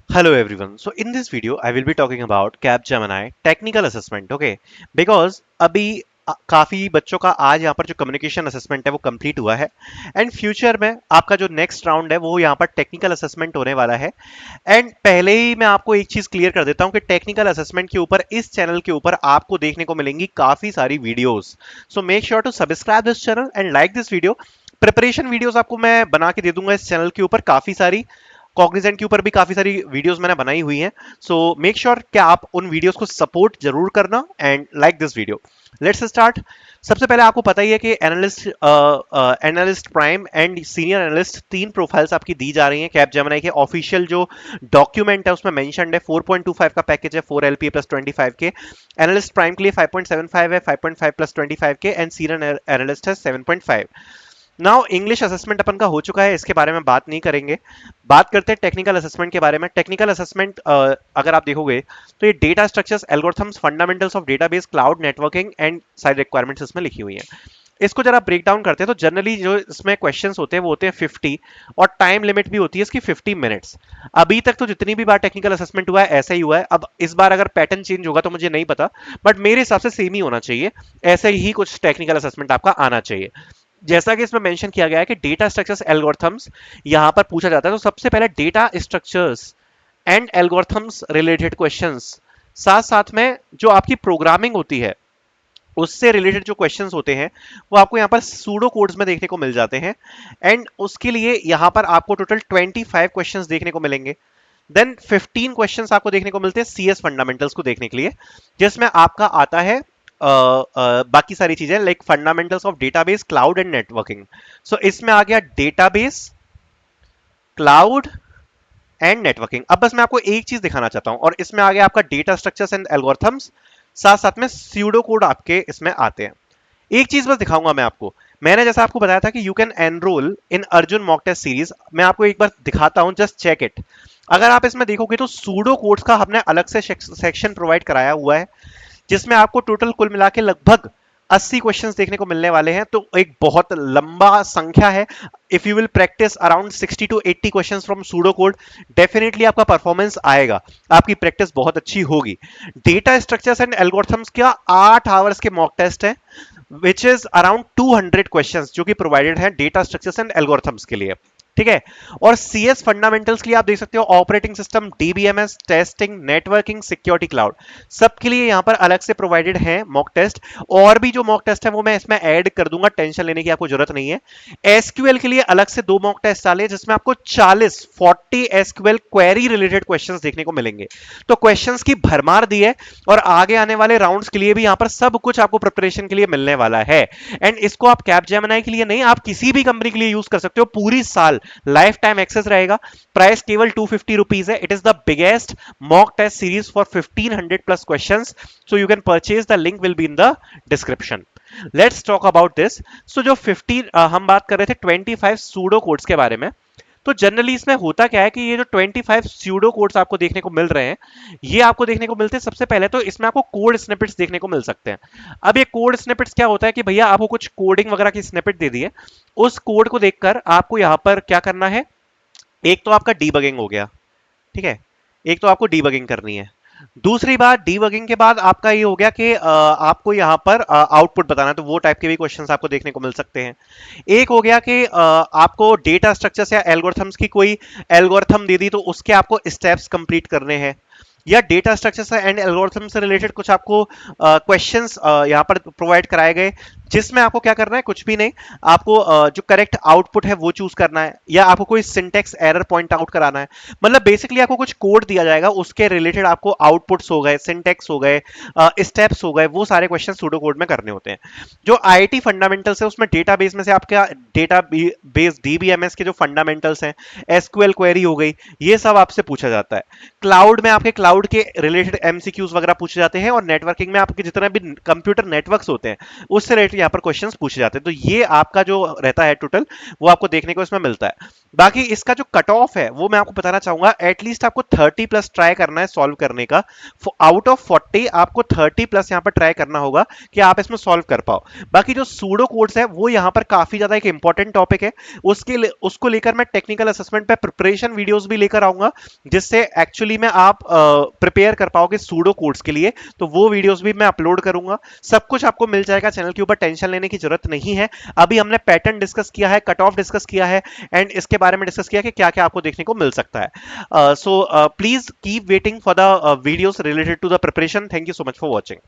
Hello everyone. So in this video, I will be talking about Capgemini technical assessment. Okay, because अभी काफी बच्चों का आज यहाँ पर जो कम्युनिकेशन असेसमेंट है वो कंप्लीट हुआ है एंड फ्यूचर में आपका जो नेक्स्ट राउंड है वो यहाँ पर टेक्निकल असेसमेंट होने वाला है। एंड पहले ही मैं आपको एक चीज क्लियर कर देता हूँ कि टेक्निकल असेसमेंट के ऊपर इस चैनल के ऊपर आपको देखने को मिलेंगी काफी सारी videos. So make sure to subscribe this channel and like this video. Preparation videos आपको मैं बना के दे दूंगा इस चैनल के ऊपर काफी सारी। कॉग्निजेंट के ऊपर भी काफी सारी वीडियोस मैंने बनाई हुई हैं। सो मेक श्योर कि आप उन वीडियोस को सपोर्ट जरूर करना and like this video. Let's start. सबसे पहले आपको पता ही है कि analyst prime and senior analyst तीन प्रोफाइल्स आपकी दी जा रही हैं। कैपजेमिनी के ऑफिशियल जो डॉक्यूमेंट है उसमें मेंशन्ड है 4.25 का पैकेज है 4 LPA प्लस 25 के। एनालिस्ट प्राइम के लिए 5.75 है 5.5 प्लस 25 के एंड सीनियर एनालिस्ट है 7.5। नाउ इंग्लिश असेसमेंट अपन का हो चुका है, इसके बारे में बात नहीं करेंगे। बात करते हैं टेक्निकल असेसमेंट के बारे में। टेक्निकल असेसमेंट अगर आप देखोगे तो ये data structures, algorithms, fundamentals of database, cloud networking and side requirements इसमें लिखी हुई हैं। इसको जरा ब्रेक डाउन करते हैं तो जनरली जो इसमें क्वेश्चंस होते हैं वो होते हैं 50 और टाइम लिमिट भी होती है इसकी 50 मिनट्स। अभी तक तो जितनी भी बार टेक्निकल असेसमेंट हुआ है ऐसा ही हुआ है। अब इस बार अगर पैटर्न चेंज होगा तो मुझे नहीं पता, बट मेरे हिसाब से सेम ही होना चाहिए। ऐसे ही कुछ टेक्निकल असेसमेंट आपका आना चाहिए। जैसा कि इसमें मेंशन किया गया है कि डेटा स्ट्रक्चर्स एल्गोरिथम्स यहां पर पूछा जाता है, तो सबसे पहले data structures and algorithms related questions, साथ साथ में जो आपकी प्रोग्रामिंग होती है उससे रिलेटेड जो क्वेश्चंस होते हैं वो आपको यहाँ पर सूडो कोड्स में देखने को मिल जाते हैं। एंड उसके लिए यहाँ पर आपको टोटल 25 क्वेश्चंस देखने को मिलेंगे। देन 15 क्वेश्चंस आपको देखने को मिलते हैं CS फंडामेंटल्स को देखने के लिए, जिसमें आपका आता है बाकी सारी चीजें like fundamentals of database, cloud and networking. So इसमें आ गया डेटाबेस, क्लाउड एंड नेटवर्किंग। अब बस मैं आपको एक चीज दिखाना चाहता हूं, और इसमें आ गया आपका डेटा स्ट्रक्चर्स एंड एल्गोरिथम्स, साथ साथ में स्यूडो कोड आपके इसमें आते हैं। एक चीज बस दिखाऊंगा मैं आपको। मैंने जैसा आपको बताया था कि you can enroll in Arjun mock test series, मैं आपको एक बार दिखाता हूं, जस्ट चेक इट। अगर आप इसमें देखोगे तो सूडो कोड्स का हमने अलग से सेक्शन प्रोवाइड कराया हुआ है, जिसमें आपको टोटल कुल मिला के लगभग 80 क्वेश्चंस देखने को मिलने वाले हैं। तो एक बहुत लंबा संख्या है। If you will practice around 60 to 80 questions from pseudo code, definitely आपका परफॉर्मेंस आएगा, आपकी प्रैक्टिस बहुत अच्छी होगी। डेटा स्ट्रक्चर्स एंड एल्गोरिथम्स का 8 आवर्स के मॉक टेस्ट है, विच इज अराउंड 200 क्वेश्चंस जो कि प्रोवाइडेड है डेटा स्ट्रक्चर्स एंड एल्गोरिथम्स के लिए। ठीक है। और CS फंडामेंटल्स के लिए आप देख सकते हो operating system, DBMS, testing, networking, security, cloud, सबके लिए यहां पर अलग से प्रोवाइडेड है मॉक टेस्ट। और भी जो मॉक टेस्ट है वो मैं इसमें ऐड कर दूंगा, टेंशन लेने की आपको जरूरत नहीं है। SQL के लिए अलग से 2 मॉक टेस्ट डाले जिसमें आपको 40 SQL क्वेरी रिलेटेड क्वेश्चंस देखने को मिलेंगे। तो क्वेश्चंस की भरमार दी है, और आगे आने वाले राउंड्स के लिए भी यहां पर सब कुछ आपको प्रिपरेशन के लिए मिलने वाला है। एंड इसको आप कैपजेमिनी के लिए नहीं, आप किसी भी कंपनी के लिए यूज कर सकते हो। पूरी साल लाइफ टाइम एक्सेस रहेगा। प्राइस केवल 250 रुपीज है। It is the biggest mock test series for 1500 plus questions, so you can purchase, the link will be in the description. Let's talk about this. So जो 50 हम बात कर रहे थे 25 pseudo codes के बारे में। तो जनरली इसमें होता क्या है कि ये जो 25 स्यूडो कोड्स आपको देखने को मिल रहे हैं, ये आपको देखने को मिलते हैं सबसे पहले तो इसमें आपको कोड स्निपेट्स देखने को मिल सकते हैं। अब ये कोड स्निपेट्स क्या होता है कि भैया आपको कुछ कोडिंग वगैरह की स्निपेट दे दी है, उस कोड को देखकर आपको यहां पर क्या करना है, एक तो आपका डीबगिंग हो गया। ठीक है, एक तो आपको डीबगिंग करनी है। दूसरी बात, डीबगिंग के बाद आपका ये हो गया कि आपको यहां पर आउटपुट बताना है, तो वो टाइप के भी क्वेश्चंस आपको देखने को मिल सकते हैं। एक हो गया कि आपको डेटा स्ट्रक्चर्स या एल्गोरिथम्स की कोई एल्गोरिथम दे दी तो उसके आपको स्टेप्स कंप्लीट करने हैं, या डेटा स्ट्रक्चर्स एंड एल्गोरिथम से रिलेटेड कुछ आपको क्वेश्चंस यहां पर प्रोवाइड कराए गए, जिसमें आपको क्या करना है, कुछ भी नहीं, आपको जो करेक्ट आउटपुट है वो चूज करना है, या आपको कोई सिंटेक्स एरर पॉइंट आउट कराना है। मतलब बेसिकली आपको कुछ कोड दिया जाएगा, उसके रिलेटेड आपको आउटपुट्स हो गए, सिंटेक्स हो गए, स्टेप्स हो गए, वो सारे क्वेश्चन सूडो कोड में करने होते हैं। जो IIT फंडामेंटल्स है उसमें डेटाबेस में से आपका डेटाबेस DBMS के जो फंडामेंटल्स हैं, SQL क्वेरी हो गई, ये सब आपसे पूछा जाता है। क्लाउड में आपके क्लाउड के रिलेटेड MCQs वगैरह पूछे जाते हैं, और नेटवर्किंग में आपके जितने भी कंप्यूटर नेटवर्क्स होते हैं उससे रिलेटेड यहाँ पर क्वेश्चंस पूछे जाते हैं। तो ये आपका जो रहता है टोटल, वो आपको देखने को इसमें मिलता है। बाकी इसका जो कट ऑफ है वो मैं आपको बताना चाहूंगा, एटलीस्ट आपको 30 प्लस ट्राई करना है सॉल्व करने का। आउट ऑफ 40 आपको 30 प्लस यहाँ पर ट्राई करना होगा कि आप इसमें सॉल्व कर पाओ। बाकी जो सूडो कोड्स है वो यहाँ पर काफी ज्यादा एक इंपॉर्टेंट टॉपिक है, उसको लेकर मैं टेक्निकल असेसमेंट पे प्रिपरेशन वीडियोस भी लेकर आऊंगा, जिससे एक्चुअली में आप प्रिपेयर कर पाओगे सूडो कोड्स के लिए। तो वो वीडियोस भी मैं अपलोड करूंगा। सब कुछ आपको मिल जाएगा चैनल के ऊपर, टेंशन लेने की जरूरत नहीं है। अभी हमने पैटर्न डिस्कस किया है, कट ऑफ डिस्कस किया है, एंड इसके बारे में डिस्कस किया कि क्या क्या आपको देखने को मिल सकता है। So please keep waiting for the videos related to the preparation. Thank you so much for watching.